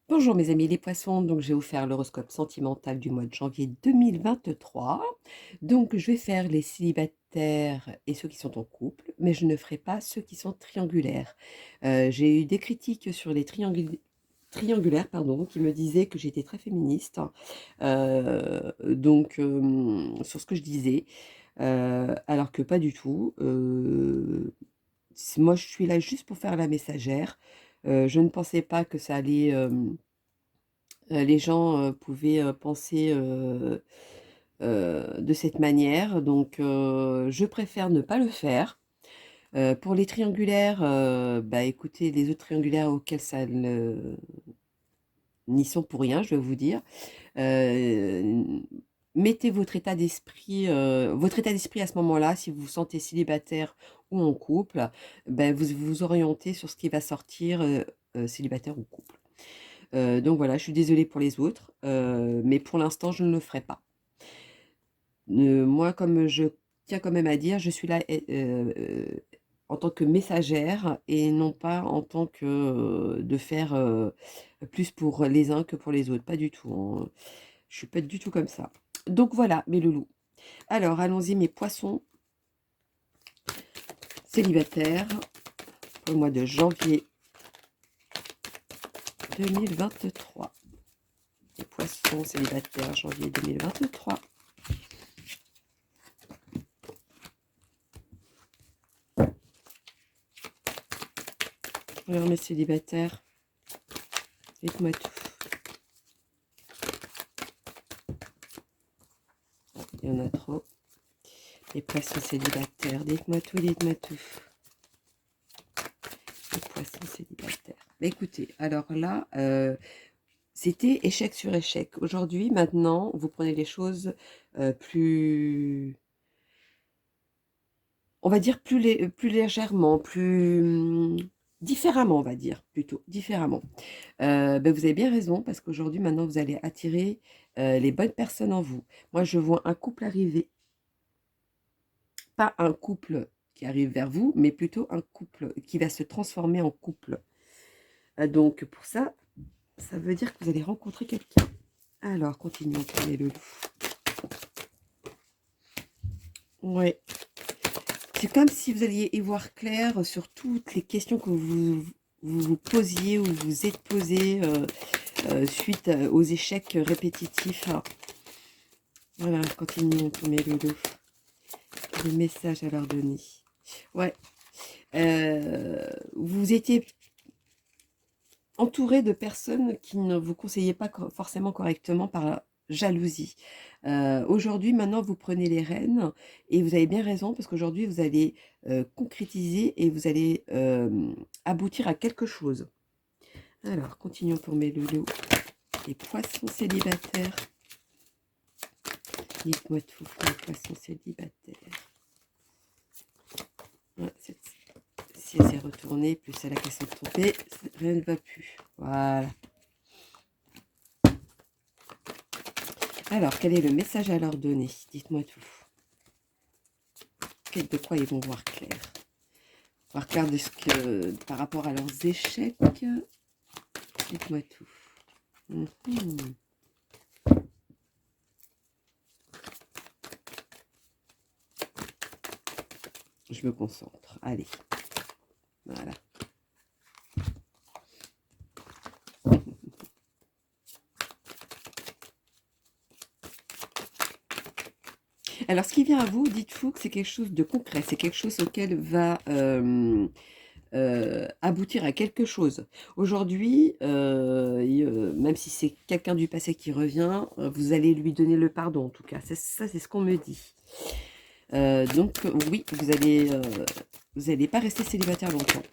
Bonjour mes amis les poissons, donc je vais vous faire l'horoscope sentimental du mois de janvier 2023. Donc je vais faire les célibataires et ceux qui sont en couple, mais je ne ferai pas ceux qui sont triangulaires. J'ai eu des critiques sur les triangulaires, pardon, qui me disaient que j'étais très féministe, sur ce que je disais, alors que pas du tout. Moi je suis là juste pour faire la messagère. Je ne pensais pas que ça allait... les gens, pouvaient, penser, de cette manière, donc je préfère ne pas le faire. Pour les triangulaires, bah, écoutez, les autres triangulaires auxquels ça ne n'y sont pour rien, je vais vous dire. N Mettez votre état d'esprit à ce moment-là, si vous vous sentez célibataire ou en couple, ben vous vous orientez sur ce qui va sortir, célibataire ou couple. Donc voilà, je suis désolée pour les autres, mais pour l'instant, je ne le ferai pas. Moi, comme je tiens quand même à dire, je suis là en tant que messagère et non pas en tant que, de faire, plus pour les uns que pour les autres, pas du tout, hein. Je suis pas du tout comme ça. Donc voilà, mes loulous. Alors allons-y, mes poissons célibataires pour le mois de janvier 2023. Les poissons célibataires janvier 2023. Alors mes célibataires, dites-moi tout. Il y en a trop. Les poissons célibataires, dites-moi tout, dites-moi tout. Les poissons célibataires. Mais écoutez, alors là, c'était échec sur échec. Aujourd'hui, maintenant, vous prenez les choses plus, on va dire plus légèrement, différemment, on va dire, plutôt, différemment. Ben, vous avez bien raison, parce qu'aujourd'hui, maintenant, vous allez attirer les bonnes personnes en vous. Moi, je vois un couple arriver, pas un couple qui arrive vers vous, mais plutôt un couple qui va se transformer en couple. Donc, pour ça, ça veut dire que vous allez rencontrer quelqu'un. Alors, continuons, prenez le loup. Ouais. C'est comme si vous alliez y voir clair sur toutes les questions que vous posiez ou vous êtes posées suite aux échecs répétitifs. Voilà, continuons, prenez le loup. Des messages à leur donner. Ouais. Vous étiez entouré de personnes qui ne vous conseillaient pas forcément correctement par jalousie. Aujourd'hui, maintenant, vous prenez les rênes et vous avez bien raison parce qu'aujourd'hui, vous allez concrétiser et vous allez aboutir à quelque chose. Alors, continuons pour mes loulous. Les poissons célibataires. Dites-moi tout, les poissons célibataires. Ouais, si elle s'est retournée, plus elle a qu'à se tromper, rien ne va plus. Voilà. Alors, quel est le message à leur donner? Dites-moi tout. De quoi ils vont voir clair? Voir clair de ce que, par rapport à leurs échecs. Dites-moi tout. Je me concentre. Allez. Voilà. Alors, ce qui vient à vous, dites-vous que c'est quelque chose de concret. C'est quelque chose auquel va aboutir à quelque chose. Aujourd'hui, même si c'est quelqu'un du passé qui revient, vous allez lui donner le pardon, en tout cas. Ça, c'est ce qu'on me dit. Donc, oui, vous allez pas rester célibataire longtemps.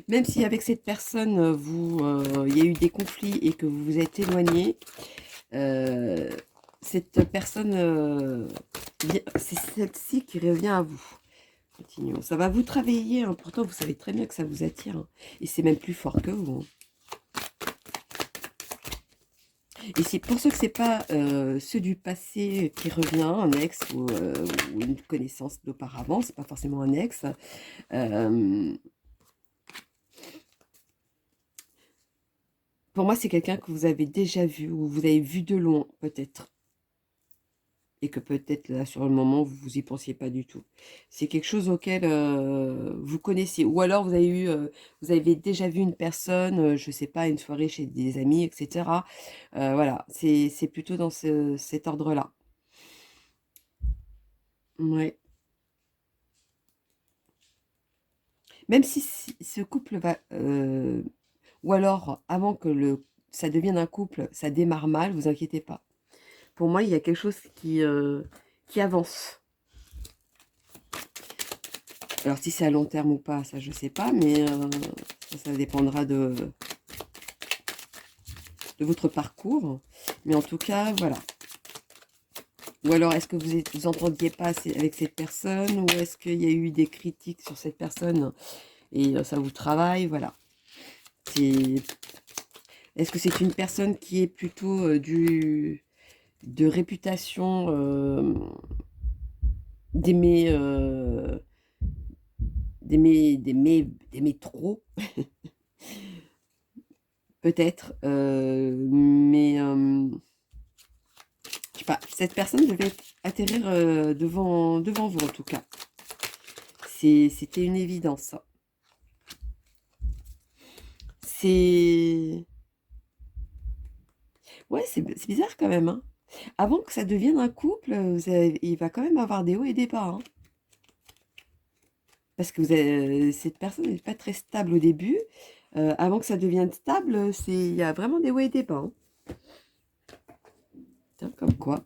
Même si avec cette personne, il y a eu des conflits et que vous vous êtes éloigné, cette personne, c'est celle-ci qui revient à vous. Continuons. Ça va vous travailler, hein. Pourtant vous savez très bien que ça vous attire, hein. Et c'est même plus fort que vous, hein. Et c'est pour ceux que c'est pas ceux du passé qui revient, un ex ou une connaissance d'auparavant, c'est pas forcément un ex. Pour moi, c'est quelqu'un que vous avez déjà vu ou vous avez vu de loin, peut-être. Et que peut-être là, sur le moment, vous y pensiez pas du tout. C'est quelque chose auquel vous connaissez. Ou alors, vous avez déjà vu une personne, je sais pas, une soirée chez des amis, etc. Voilà, c'est plutôt dans cet ordre-là. Ouais. Même si ce couple va... ou alors, avant que ça devienne un couple, ça démarre mal, vous inquiétez pas. Pour moi, il y a quelque chose qui avance. Alors, si c'est à long terme ou pas, ça, je sais pas, mais ça dépendra de votre parcours. Mais en tout cas, voilà. Ou alors, est-ce que vous entendiez pas avec cette personne, ou est-ce qu'il y a eu des critiques sur cette personne et ça vous travaille, voilà. Est-ce que c'est une personne qui est plutôt de réputation d'aimer d'aimer trop, peut-être, mais je sais pas, cette personne devait atterrir devant vous en tout cas. C'était une évidence. C'est... Ouais, c'est bizarre quand même, hein. Avant que ça devienne un couple, il va quand même avoir des hauts et des bas, hein. Parce que cette personne n'est pas très stable au début. Avant que ça devienne stable, il y a vraiment des hauts et des bas, hein. Tiens, comme quoi.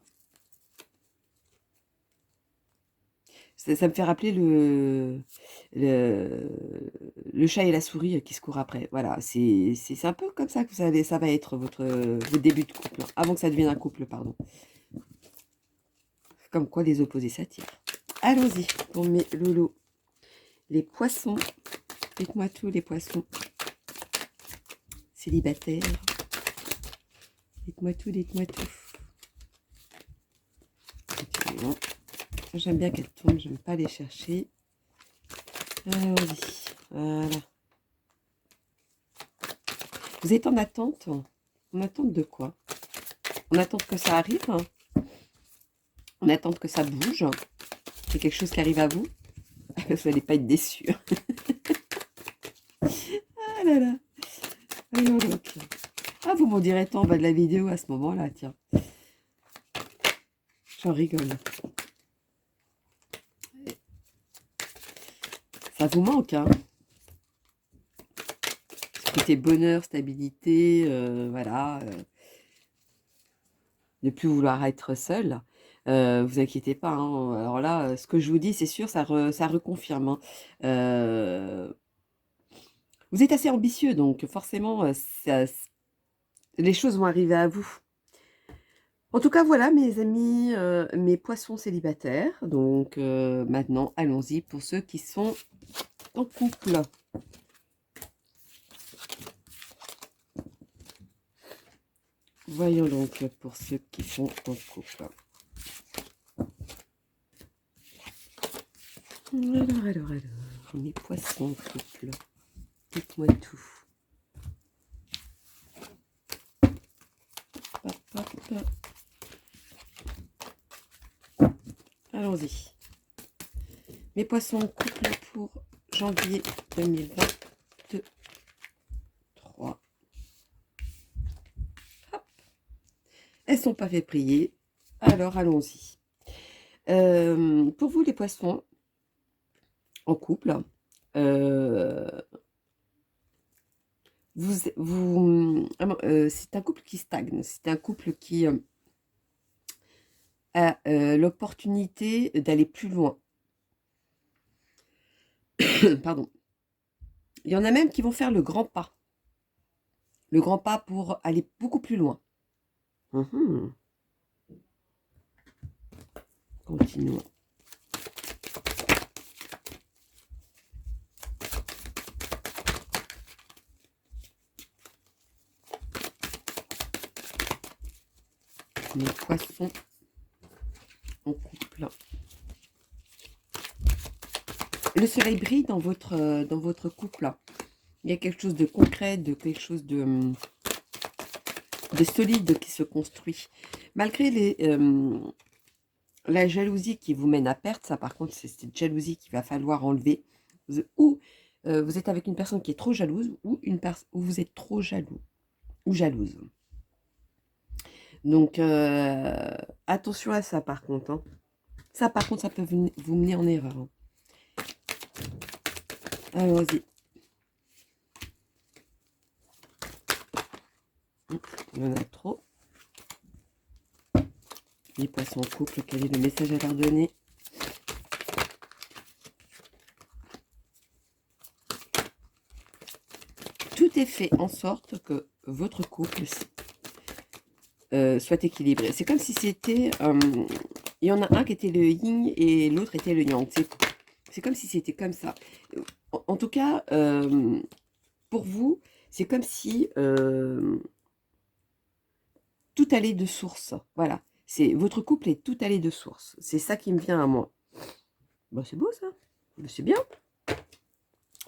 Ça me fait rappeler le chat et la souris qui se courent après. Voilà, c'est un peu comme ça que ça va être votre début de couple, hein. Avant que ça devienne un couple, pardon. Comme quoi les opposés s'attirent. Allons-y pour mes loulous. Les poissons. Dites-moi tout, les poissons. Célibataires. Dites-moi tout, dites-moi tout. Bon. J'aime bien qu'elles tombent, j'aime pas les chercher. Allons-y. Voilà. Vous êtes en attente? En attente de quoi? En attente que ça arrive? En attente que ça bouge? C'est quelque chose qui arrive à vous? Vous n'allez pas être déçus. Ah là là. Alors, donc. Ah, vous m'en direz tant en bas de la vidéo à ce moment-là, tiens. J'en rigole. Ça vous manque, hein? Ce côté bonheur, stabilité, voilà. Ne plus vouloir être seul. Vous inquiétez pas, hein. Alors là, ce que je vous dis, c'est sûr, ça reconfirme, hein. Vous êtes assez ambitieux, donc forcément, les choses vont arriver à vous. En tout cas, voilà, mes amis, mes poissons célibataires. Donc, maintenant, allons-y pour ceux qui sont en couple. Voyons donc pour ceux qui sont en couple. Alors, mes poissons en couple. Dites-moi tout. Hop, hop, hop. Allons-y. Mes poissons en couple pour janvier 2023. Hop. Elles sont pas fait prier. Alors, allons-y. Pour vous, les poissons en couple, c'est un couple qui stagne. C'est un couple qui a l'opportunité d'aller plus loin. Pardon. Il y en a même qui vont faire le grand pas. Le grand pas pour aller beaucoup plus loin. Continuons. Mes poissons en couple. Le soleil brille dans votre couple. Il y a quelque chose de concret, de quelque chose de de solide qui se construit. Malgré la jalousie qui vous mène à perte, ça par contre, c'est cette jalousie qu'il va falloir enlever. Ou vous êtes avec une personne qui est trop jalouse, ou où vous êtes trop jaloux ou jalouse. Donc, attention à ça par contre. Hein. Ça par contre, ça peut vous mener en erreur. Hein. Allons-y. Il y en a trop. Les poissons en couple, quel est le message à leur donner? Tout est fait en sorte que votre couple soit équilibré. C'est comme si c'était... il y en a un qui était le yin et l'autre était le yang. C'est comme si c'était comme ça. En tout cas, pour vous, c'est comme si tout allait de source. Voilà. Votre couple est tout allé de source. C'est ça qui me vient à moi. Bon, c'est beau ça. C'est bien.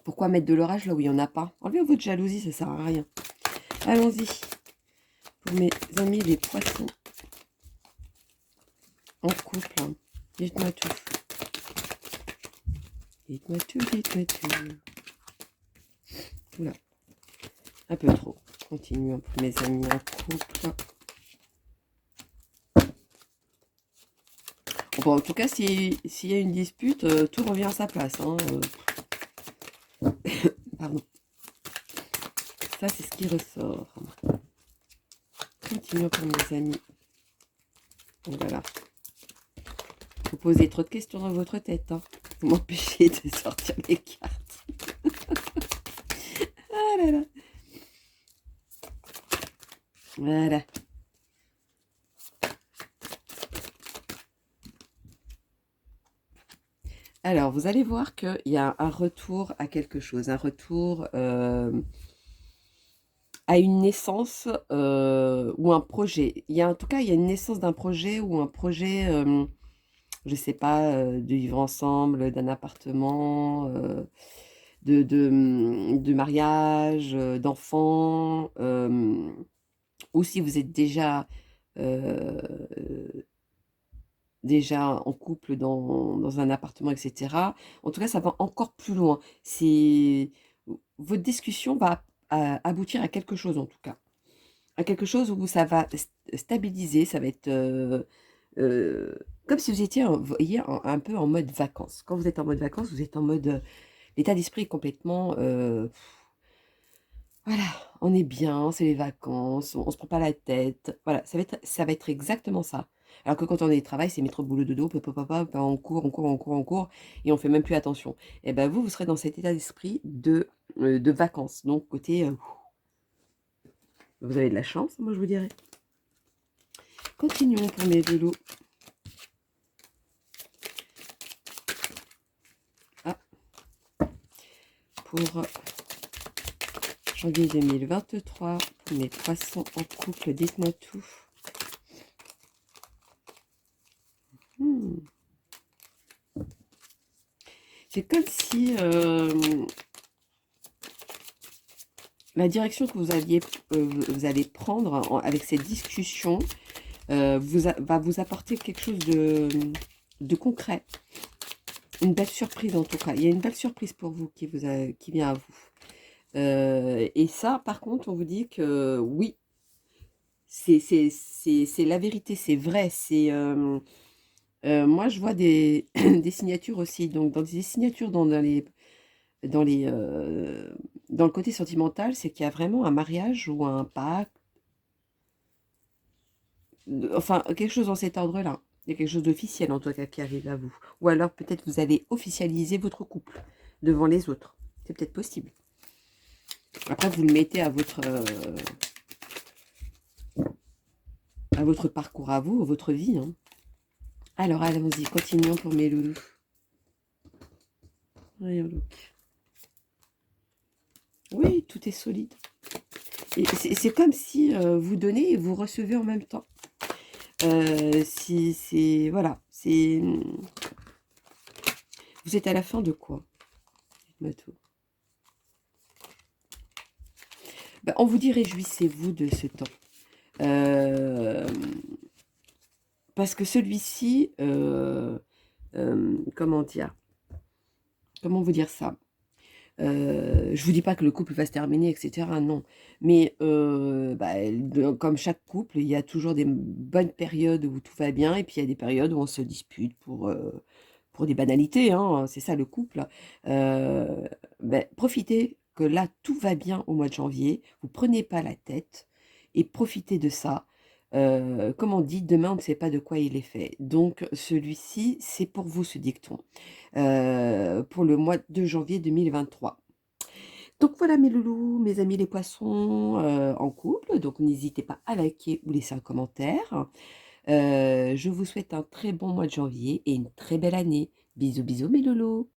Pourquoi mettre de l'orage là où il n'y en a pas? Enlevez votre jalousie, ça sert à rien. Allons-y. Pour mes amis les poissons. En couple. Hein. Dites-moi tout. Dites-moi tout, dites-moi tout. Oula. Un peu trop. Continuons pour mes amis en couple. Bon, en tout cas, s'il y a une dispute, tout revient à sa place. Hein. Pardon. Ça, c'est ce qui ressort. Continuons pour mes amis. Voilà. Vous posez trop de questions dans votre tête. Hein. Vous m'empêchez de sortir les cartes. Ah là là. Voilà. Alors, vous allez voir qu'il y a un retour à quelque chose, un retour à une naissance ou un projet. En tout cas, il y a une naissance d'un projet ou un projet, je ne sais pas, de vivre ensemble, d'un appartement, de mariage, d'enfants, ou si vous êtes déjà en couple dans un appartement, etc. En tout cas, ça va encore plus loin. Votre discussion va aboutir à quelque chose, en tout cas. À quelque chose où ça va stabiliser, ça va être comme si vous étiez voyez, un peu en mode vacances. Quand vous êtes en mode vacances, vous êtes en mode... l'état d'esprit est complètement... voilà, on est bien, c'est les vacances, on se prend pas la tête. Voilà, ça va être exactement ça. Alors que quand on est au travail, c'est métro boulot dodo, papa, on court, on court, et on fait même plus attention. Et ben vous serez dans cet état d'esprit de vacances. Donc côté, vous avez de la chance, moi je vous dirais. Continuons pour mes vélos. Ah. Pour janvier 2023, pour mes poissons en couple, dites-moi tout. C'est comme si la direction que vous allez prendre avec cette discussion va vous apporter quelque chose de concret. Une belle surprise en tout cas. Il y a une belle surprise pour vous qui vient à vous. Et ça, par contre, on vous dit que oui, c'est la vérité, c'est vrai. Moi, je vois des signatures aussi. Donc, dans des signatures dans le côté sentimental, c'est qu'il y a vraiment un mariage ou un pacte. Enfin, quelque chose dans cet ordre-là. Il y a quelque chose d'officiel en tout cas qui arrive à vous. Ou alors peut-être vous allez officialiser votre couple devant les autres. C'est peut-être possible. Après, vous le mettez à votre parcours à vous, à votre vie. Hein. Alors, allons-y, continuons pour mes loulous. Voyons donc. Oui, tout est solide. C'est comme si vous donnez et vous recevez en même temps. Voilà, vous êtes à la fin de quoi? Dites-moi tout. Ben, on vous dit réjouissez-vous de ce temps. Euh, Parce que celui-ci, comment dire? Comment vous dire ça? Je vous dis pas que le couple va se terminer, et cetera, non. Mais bah, comme chaque couple, il y a toujours des bonnes périodes où tout va bien, et puis il y a des périodes où on se dispute pour des banalités, hein, c'est ça le couple. Profitez que là, tout va bien au mois de janvier, vous prenez pas la tête, et profitez de ça. Comme on dit, demain, on ne sait pas de quoi il est fait. Donc, celui-ci, c'est pour vous, ce dicton, pour le mois de janvier 2023. Donc voilà mes loulous, mes amis les poissons en couple. Donc n'hésitez pas à liker ou laisser un commentaire. Je vous souhaite un très bon mois de janvier et une très belle année. Bisous bisous mes loulous.